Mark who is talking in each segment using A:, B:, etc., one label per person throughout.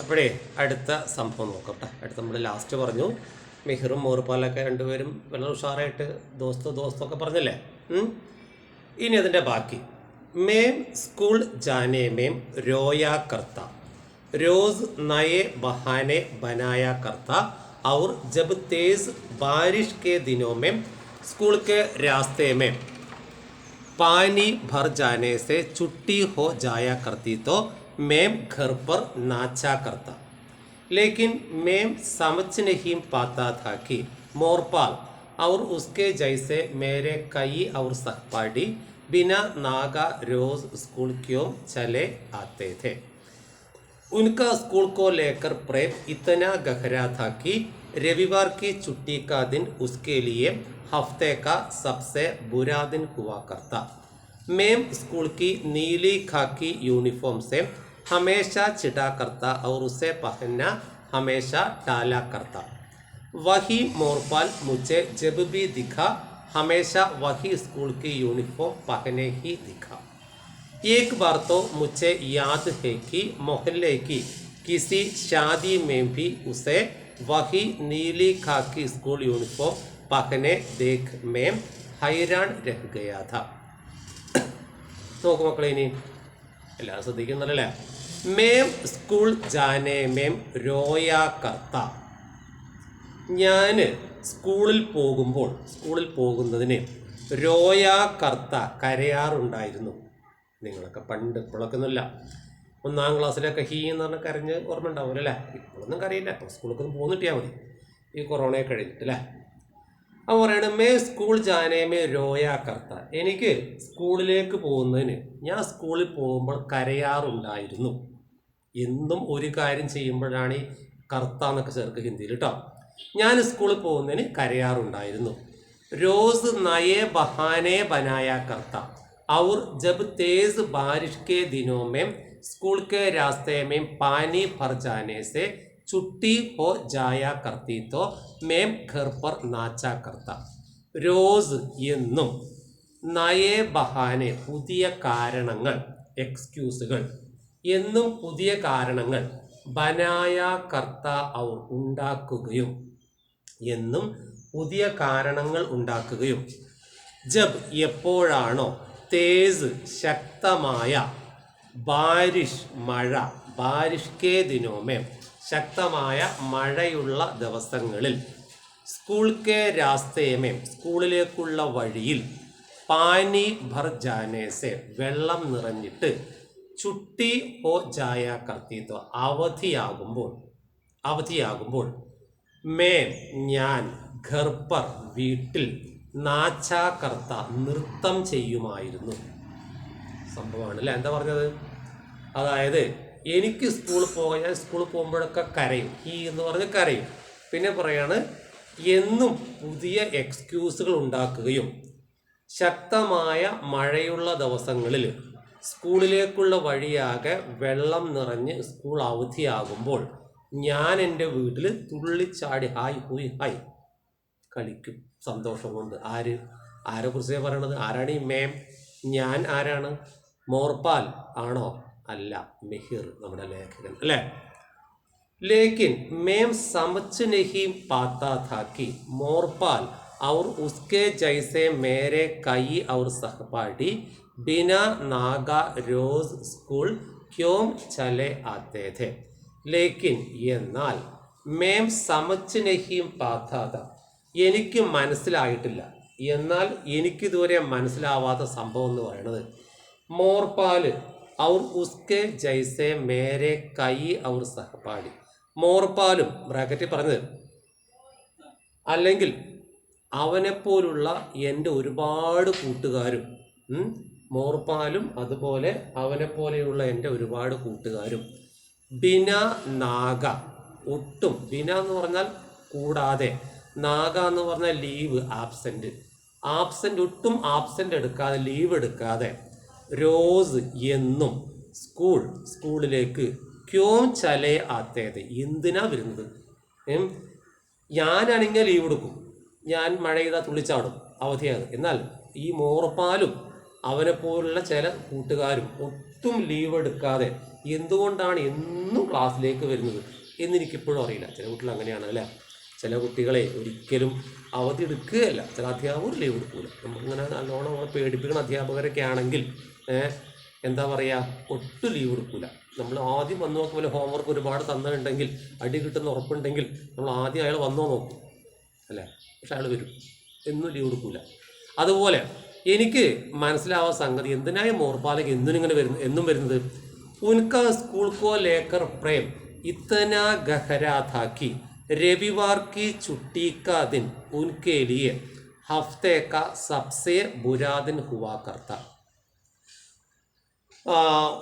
A: അപ്പോഴേ അടുത്ത സംഭവം നോക്കട്ടെ. അടുത്ത നമ്മൾ ലാസ്റ്റ് പറഞ്ഞു മിഹിറും മോർപാലൊക്കെ രണ്ടുപേരും വളരെ ഉഷാറായിട്ട് ദോസ്തൊക്കെ പറഞ്ഞല്ലേ. ഇനി അതിൻ്റെ ബാക്കി. മേം സ്കൂൾ ജാനെ മേം രോയാ കർത്ത, रोज नए बहाने बनाया करता और जब तेज बारिश के दिनों में स्कूल के रास्ते में पानी भर जाने से छुट्टी हो जाया करती तो मैं घर पर नाचा करता, लेकिन मैं समझ नहीं पाता था कि मोरपाल और उसके जैसे मेरे कई और सहपाठी बिना नागा रोज स्कूल क्यों चले आते थे। उनका स्कूल को लेकर प्रेम इतना गहरा था कि रविवार की छुट्टी का दिन उसके लिए हफ्ते का सबसे बुरा दिन हुआ करता। मैं स्कूल की नीली खाकी यूनिफॉर्म से हमेशा चिढ़ा करता और उसे पहनना हमेशा टाला करता। वही मोरपाल मुझे जब भी दिखा हमेशा वही स्कूल की यूनिफॉर्म पहने ही दिखा। एक बार तो मुझे याद है कि मोहल्ले की किसी शादी में भी उसे वही नीली खाकी स्कूल यूनिफॉर्म पहने देख मैं हैरान रह गया था। നോക്ക് മക്കളെ, ഇനി എല്ലാവരും ശ്രദ്ധിക്കുന്നല്ലേ. മേം സ്കൂൾ ജാനെ മേം രോയാ കർത്ത, ഞാൻ സ്കൂളിൽ പോകുന്നതിന് രോയാ കർത്ത കരയാറുണ്ടായിരുന്നു. നിങ്ങളൊക്കെ പണ്ട് ഇപ്പോഴൊക്കെ ഒന്നുമില്ല, 1-ാം ക്ലാസ്സിലൊക്കെ ഹീ എന്ന് പറഞ്ഞാൽ കരഞ്ഞ് ഓർമ്മ ഉണ്ടാവില്ല അല്ലേ. ഇപ്പോഴൊന്നും കരയില്ല, ഇപ്പോൾ സ്കൂളിലൊക്കെ ഒന്ന് പോന്നിട്ടിയാൽ മതി ഈ കൊറോണയൊക്കെ കഴിഞ്ഞിട്ട് അല്ലേ. അപ്പോൾ പറയണ മേ സ്കൂൾ ജാനേമേ രോയാ കർത്ത, എനിക്ക് സ്കൂളിലേക്ക് പോകുന്നതിന് ഞാൻ സ്കൂളിൽ പോകുമ്പോൾ കരയാറുണ്ടായിരുന്നു. എന്നും ഒരു കാര്യം ചെയ്യുമ്പോഴാണ് ഈ കർത്ത എന്നൊക്കെ ചേർക്ക് ഹിന്ദിയിൽ കേട്ടോ. ഞാൻ സ്കൂളിൽ പോകുന്നതിന് കരയാറുണ്ടായിരുന്നു. रोज नए बहाने बनाया करता और जब तेज बारिश के दिनों में स्कूल के रास्ते में पानी भर जाने से छुट्टी हो जाया करती तो मैं घर पर नाचा करता. रोज എന്നും നയേ ബഹാനെ പുതിയ കാരണങ്ങൾ, എക്സ്ക്യൂസുകൾ, എന്നും പുതിയ കാരണങ്ങൾ, ബനായ കർത്ത ഔർ ഉണ്ടാക്കുകയും, എന്നും പുതിയ കാരണങ്ങൾ ഉണ്ടാക്കുകയും, ജബ് എപ്പോഴാണോ, തേസ് ശക്തമായ, ബാരിഷ് മഴ, ബാരിഷ് കേ ദിനോമേ ശക്തമായ മഴയുള്ള ദിവസങ്ങളിൽ, സ്കൂൾ കെ രാസ്തേമേ സ്കൂളിലേക്കുള്ള വഴിയിൽ, പാനി ഭർ ജാനേസെ വെള്ളം നിറഞ്ഞിട്ട്, ചുട്ടി ഹോ ജായ കർത്തിത്വ അവധിയാകുമ്പോൾ, മേം ഞാൻ, ഘർ പർ വീട്ടിൽ, നാച്ചാ കർത്ത നൃത്തം ചെയ്യുമായിരുന്നു. സംഭവമാണ് അല്ലേ എന്താ പറഞ്ഞത്. അതായത് എനിക്ക് സ്കൂളിൽ പോകാൻ, ഞാൻ സ്കൂളിൽ പോകുമ്പോഴൊക്കെ കരയും, ഈ എന്ന് പറഞ്ഞ് കരയും. പിന്നെ പറയാണ് എന്നും പുതിയ എക്സ്ക്യൂസുകൾ ഉണ്ടാക്കുകയും, ശക്തമായ മഴയുള്ള ദിവസങ്ങളിൽ സ്കൂളിലേക്കുള്ള വഴിയാകെ വെള്ളം നിറഞ്ഞ് സ്കൂൾ അവധിയാകുമ്പോൾ ഞാൻ എൻ്റെ വീട്ടിൽ തുള്ളിച്ചാടി ഹായ് ഹൂയ് ഹായ് കളിക്കും സന്തോഷം കൊണ്ട്. ആരെക്കുറിച്ചാണ് പറയണത്? ആരാണ് ഈ മേം? ഞാൻ ആരാണ്? മോർപാൽ ആണോ? അല്ല, മിഹിർ നമ്മുടെ ലേഖകൻ അല്ലേ. ലേക്കിൻ മേം സമച്ച് നഹീം പാത്താ താ കി മോർപാൽ और उसके जैसे मेरे कई और सहपाठी बिना नागा रोज स्कूल क्यों चले आते थे. ലേക്കിൻ എന്നാൽ, മേം സമച്ച് നഹീം പാത്താത എനിക്ക് മനസ്സിലായിട്ടില്ല, എന്നാൽ എനിക്കിതുവരെ മനസ്സിലാവാത്ത സംഭവം എന്ന് പറയുന്നത്, മോർപാൽ ഔർ ഉസ്കെ ജൈസെ മേരെ കൈ ഔർ സഹപാഠി, മോർപാലും ബ്രാക്കറ്റിൽ പറഞ്ഞത് അല്ലെങ്കിൽ അവനെപ്പോലുള്ള എൻ്റെ ഒരുപാട് കൂട്ടുകാരും, മോർപാലും അതുപോലെ അവനെപ്പോലെയുള്ള എൻ്റെ ഒരുപാട് കൂട്ടുകാരും, ബിന നാഗ ഒട്ടും, ബിന എന്ന് പറഞ്ഞാൽ കൂടാതെ, നാഗ എന്ന് പറഞ്ഞാൽ ലീവ്, ആബ്സെൻ്റ് ഒട്ടും ആബ്സെൻ്റ് എടുക്കാതെ, ലീവ് എടുക്കാതെ, रोज എന്നും സ്കൂളിലേക്ക് ക്യോം ചലേ ആത്തേത് എന്തിനാ വരുന്നത്. ഞാനാണെങ്കിൽ ലീവ് എടുക്കും, ഞാൻ മഴ ചെയ്താൽ തുള്ളിച്ചാടും, അവധിയാണ്. എന്നാൽ ഈ മോർപാലും അവനെ പോലുള്ള ചില കൂട്ടുകാരും ഒട്ടും ലീവ് എടുക്കാതെ എന്തുകൊണ്ടാണ് എന്നും ക്ലാസ്സിലേക്ക് വരുന്നത് എന്നെനിക്കിപ്പോഴും അറിയില്ല. ചില കുട്ടികൾ അങ്ങനെയാണ് അല്ലേ. ചില കുട്ടികളെ ഒരിക്കലും അവധി എടുക്കുകയല്ല, ചില അധ്യാപകർ ലീവ് എടുക്കില്ല. നമുക്കിങ്ങനെ നല്ലോണം നമ്മളെ പേടിപ്പിക്കുന്ന അധ്യാപകരൊക്കെ ആണെങ്കിൽ എന്താ പറയുക, ഒട്ടും ലീവ് എടുക്കില്ല. നമ്മൾ ആദ്യം വന്ന് നോക്കുമ്പോൾ ഹോംവർക്ക് ഒരുപാട് തന്നിട്ടുണ്ടെങ്കിൽ, അടി കിട്ടുന്ന ഉറപ്പുണ്ടെങ്കിൽ നമ്മൾ ആദ്യം അയാൾ വന്നോ നോക്കും അല്ലേ. പക്ഷെ അയാൾ വരും, എന്നും ലീവ് എടുക്കില്ല. അതുപോലെ എനിക്ക് മനസ്സിലാവാൻ സംഗതി എന്തിനായ മോർപാലയ്ക്ക് എന്നും വരുന്നത് ഉൻക സ്കൂൾ കോ ലേക്കർ പ്രേം ഇത്തന ഗഹരാ था कि रविवार की छुट्टी का दिन उनके लिए हफ्ते का सबसे बुरा दिन हुआ करता.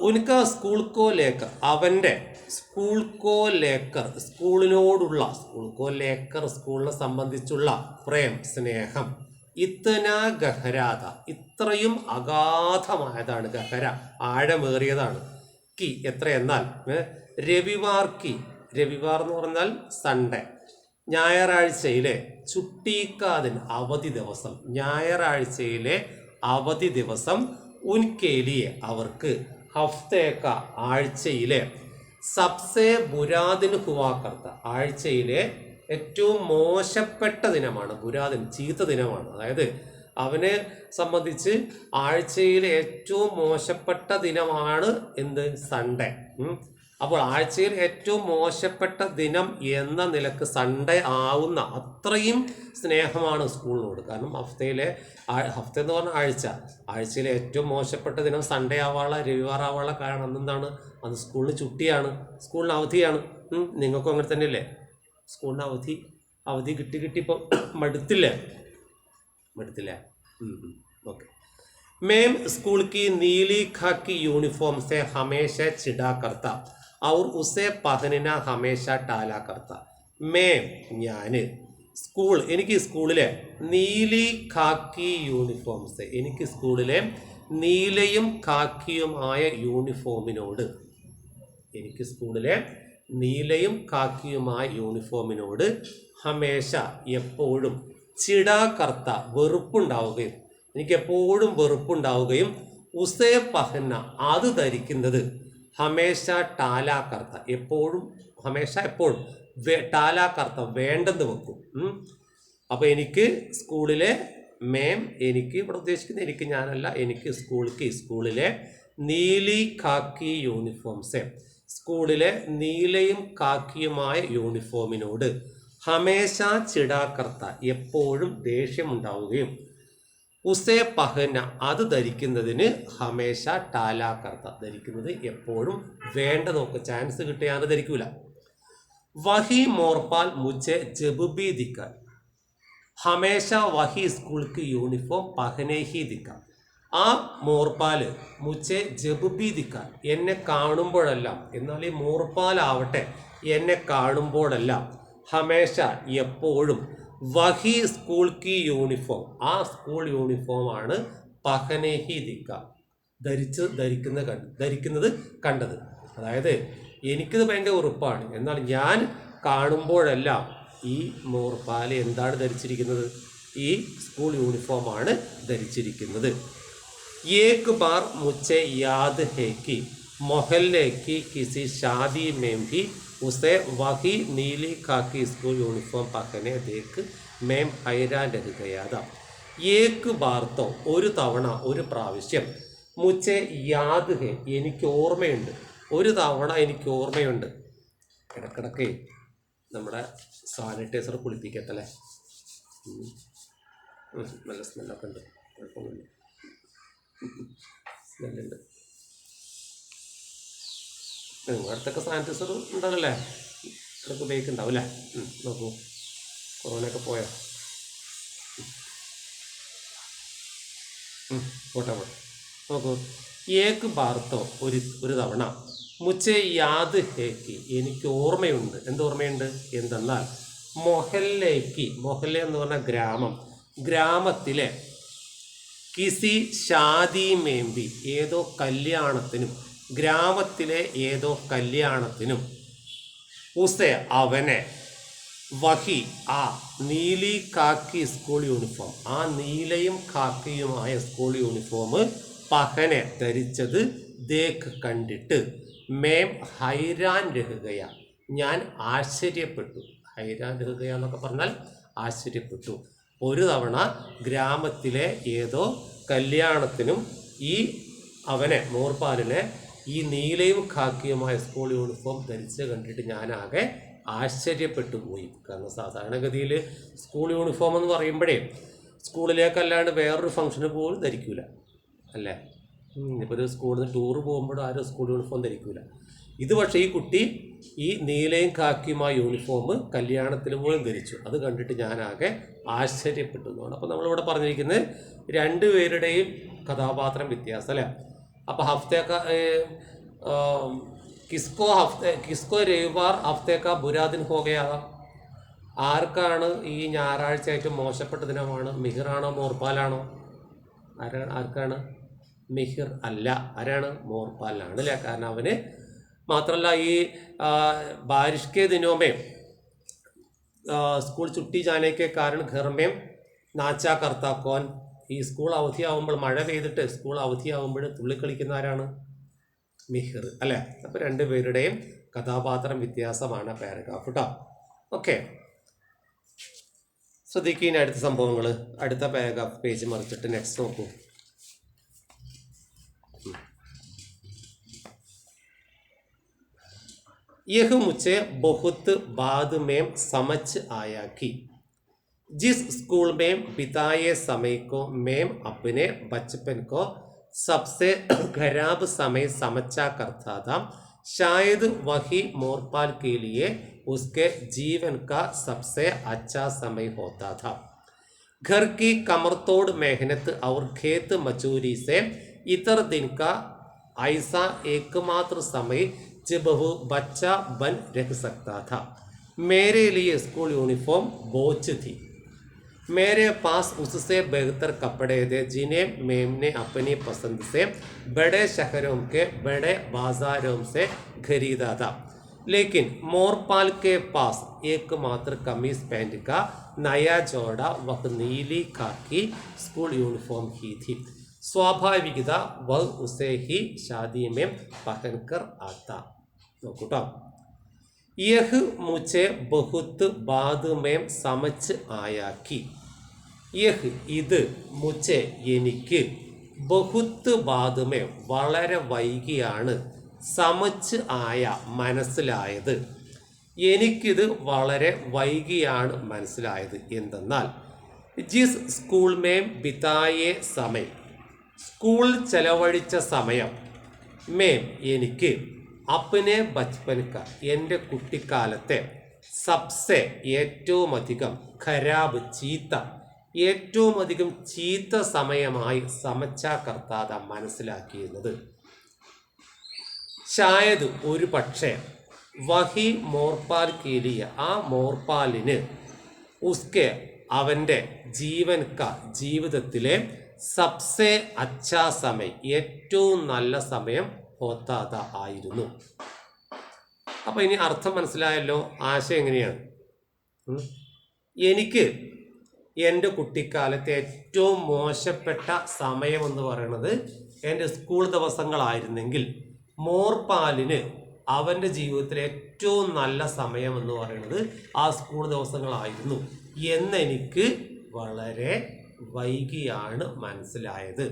A: ഉൻക സ്കൂൾ കോ ലേക്കർ, അവൻ്റെ സ്കൂൾ കോ ലേക്കർ, സ്കൂളിനോടുള്ള, സ്കൂൾ കോ ലേക്കർ സ്കൂളിനെ സംബന്ധിച്ചുള്ള പ്രേം, സ്നേഹം, ഇത്തന ഗഹരാത, ഇത്രയും അഗാധമായതാണ്, ഗഹര ആഴമേറിയതാണ്, കി എത്ര എന്നാൽ, രവിവാർ കി, രവിവാർ എന്ന് പറഞ്ഞാൽ സൺഡേ, ഞായറാഴ്ചയിലെ, ചുട്ടിക്കാതിൻ അവധി ദിവസം, ഞായറാഴ്ചയിലെ അവധി ദിവസം, ഉൻകേലിയെ അവർക്ക്, ഹഫ്തേക്ക ആഴ്ചയിലെ, സബ്സെ ബുരാദിൻ ഹുവാക്കർത്ത ആഴ്ചയിലെ ഏറ്റവും മോശപ്പെട്ട ദിനമാണ്. ബുരാദിൻ ചീത്ത ദിനമാണ്. അതായത് അവനെ സംബന്ധിച്ച് ആഴ്ചയിലെ ഏറ്റവും മോശപ്പെട്ട ദിനമാണ് എന്ത്, സൺഡേ. അപ്പോൾ ആഴ്ചയിൽ ഏറ്റവും മോശപ്പെട്ട ദിനം എന്ന നിലക്ക് സൺഡേ ആവുന്ന അത്രയും സ്നേഹമാണ് സ്കൂളിനോട്. കാരണം ഹഫ്ത എന്ന് പറഞ്ഞാൽ ആഴ്ചയിലെ ഏറ്റവും മോശപ്പെട്ട ദിനം സൺഡേ ആവാനുള്ള, രവിവാർ ആവാനുള്ള കാരണം എന്താണ്, അത് സ്കൂളിന് ചുട്ടിയാണ്, സ്കൂളിന് അവധിയാണ്. നിങ്ങൾക്കും അങ്ങനെ തന്നെയല്ലേ, സ്കൂളിന് അവധി കിട്ടി ഇപ്പോൾ മടുത്തില്ലേ. ओके. मैम स्कूल की नीली खाकी यूनिफॉर्म से हमेशा चिढ़ा करता और उसे पहनना हमेशा टाला करता. मैम ഞാൻ എനിക്ക് സ്കൂളിലെ നീലി ഖാക്കി യൂണിഫോംസ്, എനിക്ക് സ്കൂളിലെ നീലയും ഖാക്കിയുമായ യൂണിഫോമിനോട്, എനിക്ക് സ്കൂളിലെ നീലയും ഖാക്കിയുമായ യൂണിഫോമിനോട് ഹമേശ എപ്പോഴും, ചിടാകർത്ത വെറുപ്പുണ്ടാവുകയും, എനിക്ക് എപ്പോഴും വെറുപ്പുണ്ടാവുകയും, ഉസേ പഹന അത് ധരിക്കുന്നത്, ഹമേശ ടാലാകർത്ത എപ്പോഴും, ഹമേശ എപ്പോഴും, ടാലാകർത്ത വേണ്ടെന്ന് വെക്കും. അപ്പോൾ എനിക്ക് സ്കൂളിലെ മേം, എനിക്ക് ഇവിടെ ഉദ്ദേശിക്കുന്നത് എനിക്ക് ഞാനല്ല, എനിക്ക് സ്കൂളിലെ നീലി ഖാക്കി യൂണിഫോംസ്, സ്കൂളിലെ നീലയും ഖാക്കിയുമായ യൂണിഫോമിനോട് ഹമേശ ചിടാകർത്ത എപ്പോഴും ദേഷ്യമുണ്ടാവുകയും, ഉസേ പഹന അത് ധരിക്കുന്നതിന്, ഹമേശ ടാലാകർത്ത ധരിക്കുന്നത് എപ്പോഴും വേണ്ട നോക്ക്, ചാൻസ് കിട്ടിയാൽ ധരിക്കൂല. വഹി മോർപാൽ മുझे जब भी दिखा हमेशा वही स्कूल की യൂണിഫോം പഹനെ ഹി ദിക്ക. ആ മോർപാൽ മുझे जब भी दिखा എന്നെ കാണുമ്പോഴെല്ലാം, എന്നാൽ ഈ മോർപാലാവട്ടെ എന്നെ കാണുമ്പോഴെല്ലാം, ഹമേശ എപ്പോഴും, വഹി സ്കൂൾ കി യൂണിഫോം ആ സ്കൂൾ യൂണിഫോമാണ്, പഹനെ ഹി ദിക്ക ധരിക്കുന്നത് കണ്ടത്. അതായത് എനിക്കിത് ഭയങ്കര ഉറപ്പാണ്, എന്നാൽ ഞാൻ കാണുമ്പോഴെല്ലാം ഈ മോർപാൽ എന്താണ് ധരിച്ചിരിക്കുന്നത്, ഈ സ്കൂൾ യൂണിഫോമാണ് ധരിച്ചിരിക്കുന്നത്. ഏക് ബാർ മുझे യാദ് ഹേ കി മൊഹല്ലെ കി കിസി ഷാദി മേം ഭി ഉസേ വഹി നീലി ഖാക്കി സ്കൂൾ യൂണിഫോം പഹനെ ദേഖ് മേം ഹൈരാൻ രഹ് ഗയാ താ. ഏക് ബാർത്തോ ഒരു തവണ, ഒരു പ്രാവശ്യം, മുझे യാദ് ഹേ എനിക്ക് ഓർമ്മയുണ്ട്, ഒരു തവണ എനിക്ക് ഓർമ്മയുണ്ട്. ഇടക്കിടക്ക് നമ്മുടെ സാനിറ്റൈസർ കുളിപ്പിക്കത്തല്ലേ, നല്ല സ്മെല്ലൊക്കെ ഉണ്ട്, കുഴപ്പമൊന്നുമില്ല, സ്മെല്ലുണ്ട്. നിങ്ങളുടെ അടുത്തൊക്കെ സാനിറ്റൈസർ ഉണ്ടാവില്ലേ, ഇടയ്ക്ക് ഉപയോഗിക്കുന്നുണ്ടാവും അല്ലേ. നോക്കൂ, കൊറോണയൊക്കെ പോയോ, പോട്ടെ നോക്കൂ. ഏക് ബാർത്തോ ഒരു തവണ, മുझे യാദ് ഹേക്ക് എനിക്ക് ഓർമ്മയുണ്ട്. എന്തോർമ്മയുണ്ട് എന്തെന്നാൽ, മൊഹല്ലേക്ക്, മൊഹല്ല എന്ന് പറഞ്ഞാൽ ഗ്രാമം, ഗ്രാമത്തിലെ, കിസി ഷാദി മേമ്പി ഏതോ കല്യാണത്തിനും, ഗ്രാമത്തിലെ ഏതോ കല്യാണത്തിനും, ഉസെ അവനെ, വഹി ആ നീലി കാക്കി സ്കൂൾ യൂണിഫോം ആ നീലയും കാക്കിയുമായ സ്കൂൾ യൂണിഫോം, പഹനെ ധരിച്ചത്, ദേഖ് കണ്ടിട്ട്, മേം ഹൈരാൻ രഹുകയ, ഞാൻ ആശ്ചര്യപ്പെട്ടു. ഹൈരാൻ രഹുകയ എന്നൊക്കെ പറഞ്ഞാൽ ആശ്ചര്യപ്പെട്ടു. ഒരു തവണ ഗ്രാമത്തിലെ ഏതോ കല്യാണത്തിനും ഈ അവനെ മോർപാലിനെ ഈ നീലയും ഖാക്കിയുമായ സ്കൂൾ യൂണിഫോം ധരിച്ച് കണ്ടിട്ട് ഞാനാകെ ആശ്ചര്യപ്പെട്ടു പോയി. കാരണം സാധാരണഗതിയിൽ സ്കൂൾ യൂണിഫോം എന്ന് പറയുമ്പോഴേ സ്കൂളിലേക്കല്ലാണ്ട് വേറൊരു ഫംഗ്ഷന് പോലും ധരിക്കൂല അല്ലേ. ഇപ്പോൾ ഒരു സ്കൂളിൽ നിന്ന് ടൂറ് പോകുമ്പോഴും ആരും സ്കൂൾ യൂണിഫോം ധരിക്കൂല. ഇത് പക്ഷേ ഈ കുട്ടി ഈ നീലയും കാക്കിയുമായ യൂണിഫോം കല്യാണത്തിൽ പോലും ധരിച്ചു. അത് കണ്ടിട്ട് ഞാനാകെ ആശ്ചര്യപ്പെട്ടു എന്നാണ്. അപ്പോൾ നമ്മളിവിടെ പറഞ്ഞിരിക്കുന്നത് രണ്ടുപേരുടെയും കഥാപാത്രം വ്യത്യാസം അല്ലേ. അപ്പോൾ കിസ്കോ രവിവാർ ഹഫ്തേക്ക ബുരാദിൻ ഹോകയാകാം. ആർക്കാണ് ഈ ഞായറാഴ്ച ഏറ്റവും മോശപ്പെട്ട ദിനമാണ്? മിഹിറാണോ മോർപാലാണോ? ആർക്കാണ്? മിഹിർ അല്ല. ആരാണ്? മോർപാലാണ് അല്ലേ. കാരണം അവന് മാത്രമല്ല ഈ ബാരിഷ് കെ ദിനോമേ സ്കൂൾ ചുട്ടി ജാനേക്കെ കാരണം ഘർമേം നാച്ചാ കർത്താക്കോൻ. ഈ സ്കൂൾ അവധിയാവുമ്പോൾ, മഴ പെയ്തിട്ട് സ്കൂൾ അവധിയാവുമ്പോൾ തുള്ളിക്കളിക്കുന്ന ആരാണ്? മിഹിർ അല്ലേ. അപ്പോൾ രണ്ടുപേരുടെയും കഥാപാത്രം വ്യത്യാസമാണ് പാരഗ്രാഫ് കേട്ടോ. ഓക്കെ, ശ്രദ്ധിക്കുക. അടുത്ത സംഭവങ്ങൾ അടുത്ത പാരഗ്രാഫ് പേജ് മറിച്ചിട്ട് നെക്സ്റ്റ് നോക്കൂ. यह मुझे बहुत बाद में समझ आया कि जिस स्कूल में बिताए समय को मैं अपने बचपन को सबसे खराब समय समझा करता था, शायद वही मोरपाल के लिए उसके जीवन का सबसे अच्छा समय होता था. घर की कमरतोड़ मेहनत और खेत मजूरी से इतर दिन का ऐसा एकमात्र समय जब वो बच्चा बन रह सकता था. मेरे लिए स्कूल यूनिफॉर्म बोझ थी. मेरे पास उससे बेहतर कपड़े थे जिन्हें मैंने अपनी पसंद से बड़े शहरों के बड़े बाजारों से खरीदा था. लेकिन मोरपाल के पास एकमात्र कमीज पैंट का नया जोड़ा वह नीली खाकी स्कूल यूनिफॉर्म ही थी. स्वाभाविकता वह उसे ही शादी में पहनकर आता. നോക്കൂട്ടോ. യഹ് മുझे बहुत बाद में समझ आया कि, യഹ് ഇത്, മുझे എനിക്ക്, ബഹുത്ത് ബാദ് മേ വളരെ വൈകിയാണ്, സമച്ച് ആയ മനസ്സിലായത്, എനിക്കിത് വളരെ വൈകിയാണ് മനസ്സിലായത്. എന്തെന്നാൽ ജിസ് സ്കൂൾ മേ ബിതായേ സമയം, സ്കൂൾ ചെലവഴിച്ച സമയം, മേം എനിക്ക്, അപ്പനെ ബച്പൻക എൻ്റെ കുട്ടിക്കാലത്തെ, സബ്സെ ഏറ്റവും അധികം, ഖരാബ് ചീത്ത, ഏറ്റവും അധികം ചീത്ത സമയമായി സമച്ചാ കർത്താത മനസ്സിലാക്കിയിരുന്നത്. ഷായത് ഒരു പക്ഷേ, വഹി മോർപാൽ കീലിയ ആ മോർപാലിന്, ഉസ്കെ അവൻ്റെ, ജീവൻ ക ജീവിതത്തിലെ, സബ്സെ അച്ഛാ സമയം ഏറ്റവും നല്ല സമയം ഹോത്താത ആയിരുന്നു. അപ്പോൾ ഇനി അർത്ഥം മനസ്സിലായല്ലോ. ആശയം എങ്ങനെയാണ്? എനിക്ക് എൻ്റെ കുട്ടിക്കാലത്തെ ഏറ്റവും മോശപ്പെട്ട സമയമെന്ന് പറയുന്നത് എൻ്റെ സ്കൂൾ ദിവസങ്ങളായിരുന്നെങ്കിൽ, മോർപാലിന് അവൻ്റെ ജീവിതത്തിലെ ഏറ്റവും നല്ല സമയമെന്ന് പറയുന്നത് ആ സ്കൂൾ ദിവസങ്ങളായിരുന്നു എന്നെനിക്ക് വളരെ വൈകിയാണ് മനസ്സിലായത്.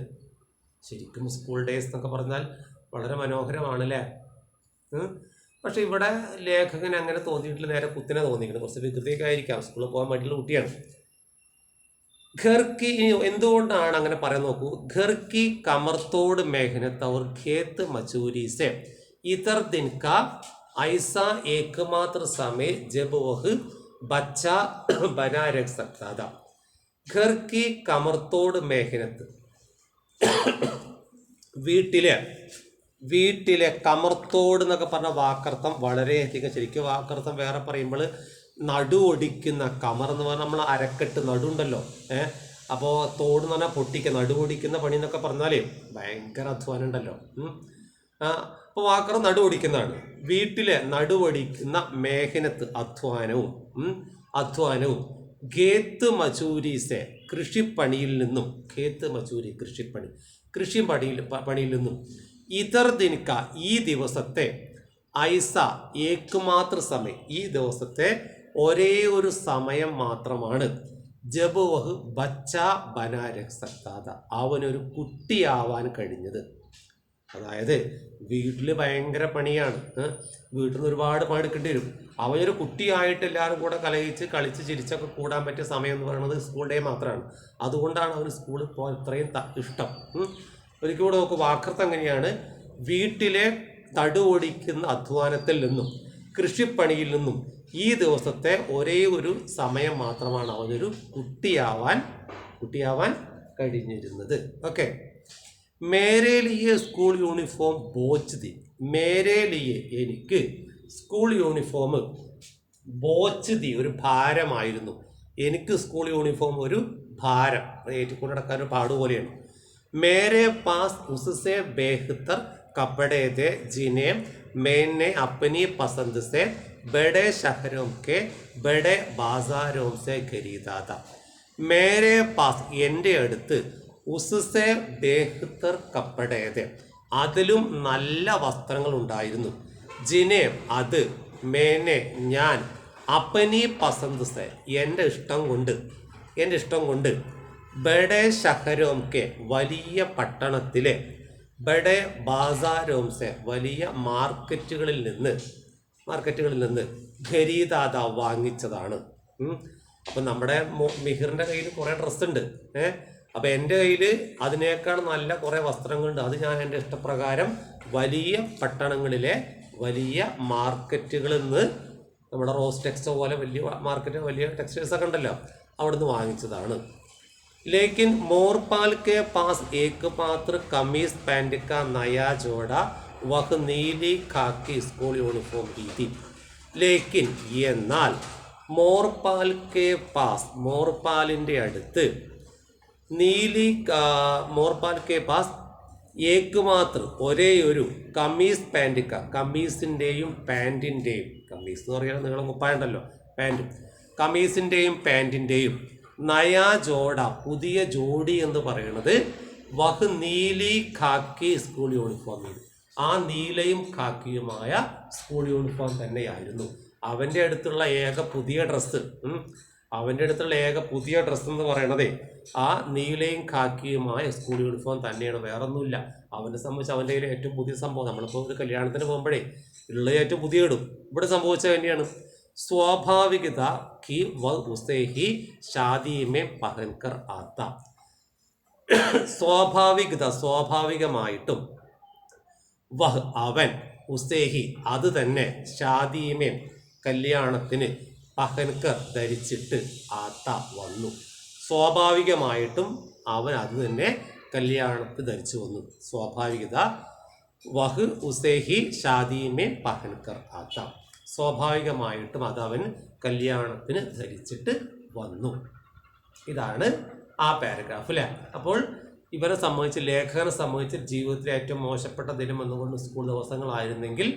A: ശരിക്കും സ്കൂൾ ഡേയ്സ് എന്നൊക്കെ പറഞ്ഞാൽ വളരെ മനോഹരമാണല്ലേ. പക്ഷെ ഇവിടെ ലേഖകൻ അങ്ങനെ തോന്നിയിട്ടില്ല, നേരെ കുത്തിനെ തോന്നിയിട്ടുണ്ട്. കുറച്ച് വികൃതിയൊക്കെ ആയിരിക്കാം, സ്കൂളിൽ പോകാൻ വേണ്ടിയുള്ള കുട്ടിയാണ്. ഘർക്കി എന്തുകൊണ്ടാണ് അങ്ങനെ പറയാൻ നോക്കൂ. ഘർക്കി കമർത്തോട് മേഹനത്ത് और खेत मजूरी से इतर दिन का ऐसा एकमात्र समय जब वह बच्चा बना रख सकता था. ഘർക്കി കമർത്തോട് മേഹനത്ത്, വീട്ടിലെ കമർത്തോട് എന്നൊക്കെ പറഞ്ഞ വാക്കർത്ഥം വളരെയധികം, ശരിക്കും വാക്കർത്ഥം വേറെ പറയുമ്പോൾ നടുവൊടിക്കുന്ന, കമർ എന്ന് പറഞ്ഞാൽ നമ്മൾ അരക്കെട്ട് നടുണ്ടല്ലോ, അപ്പോൾ തോട് എന്ന് പറഞ്ഞാൽ പൊട്ടിക്കുക, നടുവൊടിക്കുന്ന പണി എന്നൊക്കെ പറഞ്ഞാലേ ഭയങ്കര അധ്വാനം ഉണ്ടല്ലോ. അപ്പോൾ വാക്കറം നടുവൊടിക്കുന്നതാണ്. വീട്ടിലെ നടുവൊടിക്കുന്ന മേഹനത്ത് അധ്വാനവും ഖേത്ത് മജൂരീസെ കൃഷിപ്പണിയിൽ നിന്നും, ഖേത്ത് മജൂരി കൃഷിപ്പണിയിൽ നിന്നും, ഇതർ ദിനക്ക ഈ ദിവസത്തെ, ഐസ ഏകമാത്ര സമയം ഈ ദിവസത്തെ ഒരേ ഒരു സമയം മാത്രമാണ്, ജബ് വഹ് ബച്ച ബനാ രഖ് സക്താ ഥാ അവനൊരു കുട്ടിയാവാൻ കഴിഞ്ഞത്. അതായത് വീട്ടിൽ ഭയങ്കര പണിയാണ്, വീട്ടിൽ നിന്ന് ഒരുപാട് പണിയെടുക്കേണ്ടി വരും. അവനൊരു കുട്ടിയായിട്ട് എല്ലാവരും കൂടെ കലഹിച്ച് കളിച്ച് ചിരിച്ചൊക്കെ കൂടാൻ പറ്റിയ സമയം എന്ന് പറയുന്നത് സ്കൂൾ ഡേ മാത്രമാണ്. അതുകൊണ്ടാണ് അവന് സ്കൂളിൽ പോകാൻ ഇത്രയും ഇഷ്ടം. ഒരിക്കൽ കൂടെ നോക്കുക, വാക്കർത്ത് എങ്ങനെയാണ്, വീട്ടിലെ തടുവൊടിക്കുന്ന അധ്വാനത്തിൽ നിന്നും കൃഷിപ്പണിയിൽ നിന്നും ഈ ദിവസത്തെ ഒരേ ഒരു സമയം മാത്രമാണ് അവനൊരു കുട്ടിയാവാൻ കഴിഞ്ഞിരുന്നത്. ഓക്കെ. മേരെ ലിയെ സ്കൂൾ യൂണിഫോം ബോച്ച് ദി, മേരെ ലിയെ എനിക്ക് സ്കൂൾ യൂണിഫോം ബോച്ച് ദി ഒരു ഭാരമായിരുന്നു. എനിക്ക് സ്കൂൾ യൂണിഫോം ഒരു ഭാരം, ഏറ്റിക്കൊണ്ട് നടക്കാൻ ഒരു പാടുപോലെയാണ്. മേരെ പാസ് ഉസ്സെ ബേഹ്തർ കപ്പടേ थे जिन्हें मैंने अपनी पसंद से बड़े शहरों के बड़े बाजारों से खरीदा था. മേരെ പാസ് എൻ്റെ അടുത്ത്, ഉസ്സെ ബേഹ്തർ കപ്പടേ थे അതിലും നല്ല വസ്ത്രങ്ങൾ ഉണ്ടായിരുന്നു, ജിനെ അത്, മേനെ ഞാൻ, അപ്പനി പസന്ത് സെ എൻ്റെ ഇഷ്ടം കൊണ്ട് ബഡേ ഷഹരോംകെ വലിയ പട്ടണത്തിലെ, ബഡേ ബാസാരോംസെ വലിയ മാർക്കറ്റുകളിൽ നിന്ന് ഖരീദാദ വാങ്ങിച്ചതാണ്. അപ്പം നമ്മുടെ മിഹിറിൻ്റെ കയ്യിൽ കുറേ ഡ്രസ്സുണ്ട്, അപ്പം എൻ്റെ കയ്യിൽ അതിനേക്കാൾ നല്ല കുറേ വസ്ത്രങ്ങളുണ്ട്. അത് ഞാൻ എൻ്റെ ഇഷ്ടപ്രകാരം വലിയ പട്ടണങ്ങളിലെ വലിയ മാർക്കറ്റുകളിൽ നിന്ന്, നമ്മുടെ റോസ് ടെക്സ്റ്റോ പോലെ വലിയ മാർക്കറ്റ്, വലിയ ടെക്സ്റ്റൈൽസ് ഒക്കെ ഉണ്ടല്ലോ, അവിടെ നിന്ന് വാങ്ങിച്ചതാണ്. लेकिन मोरपाल के पास एकमात्र कमीज पैंट का नया जोड़ा वह नीली खाकी स्कूल यूनिफॉर्म ही थी. लेकिन എന്നാൽ മോർപാൽ കെ പാസ് മോർപാലിൻ്റെ അടുത്ത്, മോർപാൽ കെ പാസ് ഏകമാത്ര ഒരേ ഒരു കമീസ് പാൻറ് കമ്മീസിൻ്റെയും പാൻറ്റിൻ്റെയും, കമ്മീസ് എന്ന് പറയുന്നത് നീളം കുപ്പായുണ്ടല്ലോ, പാൻറ്റും, കമ്മീസിൻ്റെയും പാൻറ്റിൻ്റെയും നയാ ജോഡ പുതിയ ജോഡി എന്ന് പറയുന്നത് വഹ് നീലി ഖാക്കി സ്കൂൾ യൂണിഫോമിൽ, ആ നീലയും ഖാക്കിയുമായ സ്കൂൾ യൂണിഫോം തന്നെയായിരുന്നു അവൻ്റെ അടുത്തുള്ള ഏക പുതിയ ഡ്രസ്സ്. എന്ന് പറയണതേ ആ നീലയും ഖാക്കിയുമായ സ്കൂൾ യൂണിഫോം തന്നെയാണ്, വേറൊന്നുമില്ല. അവനെ സംബന്ധിച്ച് അവൻ്റെ കയ്യിൽ ഏറ്റവും പുതിയ സംഭവം, നമ്മളിപ്പോൾ ഒരു കല്യാണത്തിന് പോകുമ്പോഴേ ഉള്ള ഏറ്റവും പുതിയ ഇടും, ഇവിടെ സംഭവിച്ചത് തന്നെയാണ്. സ്വാഭാവികത കി വ ഉസേ ഹി ഷാദി മേ പഹൻകർ ആത്ത, സ്വാഭാവികമായിട്ടും, വഹ് അവൻ, ഉസേഹി അത് തന്നെ, ഷാദീമേ കല്യാണത്തിന്, പഹൻകർ ധരിച്ചിട്ട്, ആത്ത വന്നു, സ്വാഭാവികമായിട്ടും അവൻ അത് തന്നെ കല്യാണത്തിന് ധരിച്ചു വന്നു. സ്വാഭാവികത വഹ് ഉസേഹി ഷാദീമേ പഹൻകർ ആത്ത, സ്വാഭാവികമായിട്ടും അതവൻ കല്യാണത്തിന് ധരിച്ചിട്ട് വന്നു. ഇതാണ് ആ പാരഗ്രാഫ് അല്ലേ. അപ്പോൾ ഇവരെ സംബന്ധിച്ച്, ലേഖകനെ സംബന്ധിച്ച് ജീവിതത്തിലെ ഏറ്റവും മോശപ്പെട്ട ദിനം എന്നുകൊണ്ട് സ്കൂൾ ദിവസങ്ങളായിരുന്നെങ്കിൽ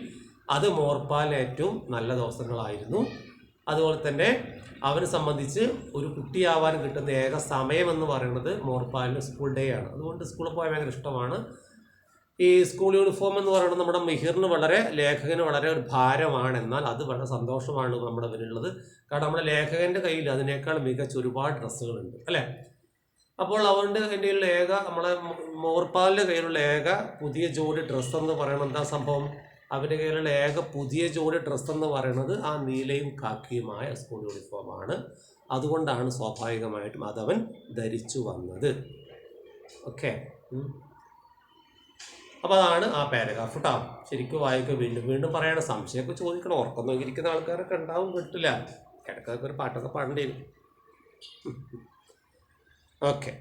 A: അത് മോർപാലിന് ഏറ്റവും നല്ല ദിവസങ്ങളായിരുന്നു. അതുപോലെ തന്നെ അവനെ സംബന്ധിച്ച് ഒരു കുട്ടിയാവാൻ കിട്ടുന്ന ഏക സമയം എന്ന് പറയുന്നത് മോർപാലിന് സ്കൂൾ ഡേ ആണ്. അതുകൊണ്ട് സ്കൂളിൽ പോകാൻ ഭയങ്കര ഇഷ്ടമാണ്. ഈ സ്കൂൾ യൂണിഫോം എന്ന് പറയുന്നത് നമ്മുടെ മിഹിറിന് ലേഖകന് വളരെ ഒരു ഭാരമാണ്, എന്നാൽ അത് വളരെ സന്തോഷമാണ് നമ്മുടെ മുന്നിലുള്ളത്. കാരണം നമ്മുടെ ലേഖകൻ്റെ കയ്യിൽ അതിനേക്കാൾ മികച്ച ഒരുപാട് ഡ്രസ്സുകളുണ്ട് അല്ലേ. അപ്പോൾ അവൻ്റെ കയ്യിലുള്ള നമ്മളെ മോർപാലിൻ്റെ കയ്യിലുള്ള പുതിയ ജോഡി ഡ്രസ്സ് എന്ന് പറയുന്നത് എന്താ സംഭവം, അവൻ്റെ കയ്യിലുള്ള പുതിയ ജോഡി ഡ്രസ്സ് എന്ന് പറയുന്നത് ആ നീലയും കാക്കിയുമായ സ്കൂൾ യൂണിഫോമാണ്. അതുകൊണ്ടാണ് സ്വാഭാവികമായിട്ടും അതവൻ ധരിച്ചു വന്നത്. ഓക്കെ, അപ്പോൾ അതാണ് ആ പാരഗ്രാഫ് കേട്ടോ. ശരിക്കും വായിക്കുക, വീണ്ടും പറയണ, സംശയമൊക്കെ ചോദിക്കണം. ഉറക്കം നോക്കിയിരിക്കുന്ന ആൾക്കാരൊക്കെ ഉണ്ടാവും, കിട്ടില്ല, കിടക്കൊക്കെ ഒരു പാട്ടൊക്കെ പാടേണ്ടി വരും. ഓക്കെ.